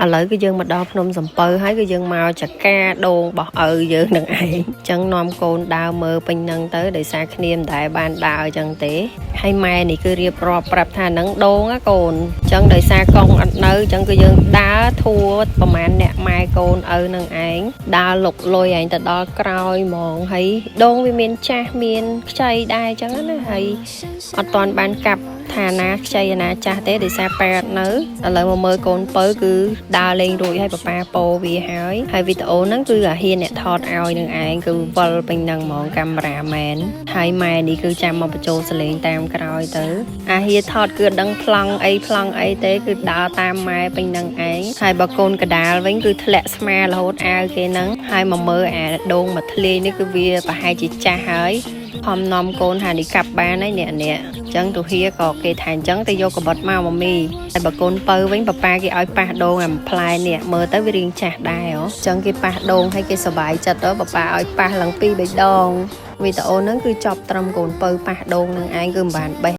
ឥឡូវគឺយើងមកដល់ភ្នំសំពៅហើយគឺយើងមកចកាដូងបោះឪយើងនឹងឯងចឹងនាំកូនដើរមើលពេញនឹងទៅដោយសារគ្នាមិនដែលបានដើរចឹងទេហើយម៉ែនេះគឺរៀបរាប់ប្រាប់ថានឹងដូងណាកូនចឹងដោយសារកងអត់នៅចឹងគឺយើងដើរធួប្រហែលអ្នកម៉ែកូនឪនឹងឯងដើរលុកលុយឯងទៅដល់ក្រោយហ្មងហើយដូងវាមានចាស់មានខ្ចីដែរចឹងណាហើយអត់ទាន់បានកាប់ថាណាខ្ចីណាចាស់ទេដោយសារប៉ែអត់នៅឥឡូវមកមើលកូនពៅគឺដើរលេងរួចហើយប៉ាពោវាហើយវីដេអូហ្នឹងគឺអាហ៊ានអ្នកថតឲ្យនឹងឯងគឺវិលពេញហ្នឹងហ្មងកាមេរ៉ាមែនហើយម៉ែនេះគឺចាំមកបញ្ចូលសលេងតាមក្រោយទៅអាហ៊ាថតគឺដឹងប្លង់អីទេគឺដើរតាមម៉ែពេញហ្នឹងឯងហើយបើកូនកដាលវិញគឺធ្លាក់ស្មារហូតអាវគេហ្នឹងហើយមកមើលអាដូងមកធ្លាយនេះគឺវាប្រហែលជាចាស់ហើយខំនាំកូនថានេះកាប់បានហើយអ្នកចឹងទូហៀក៏គេថាអញ្ចឹងទៅយកកបិតមកម៉ាមីហើយបើកូនពៅវិញប៉ាគេឲ្យប៉ះដូងអាផ្លែនេះមើលទៅវារៀងចាស់ដែរហ៎ចឹងគេប៉ះដូងឲ្យគេសុបាយចិត្តទៅប៉ាឲ្យប៉ះឡើង2-3ដងវីដេអូហ្នឹងគឺចប់ត្រឹមកូនពៅប៉ះដូងនឹងឯងគឺមិនបានបេះ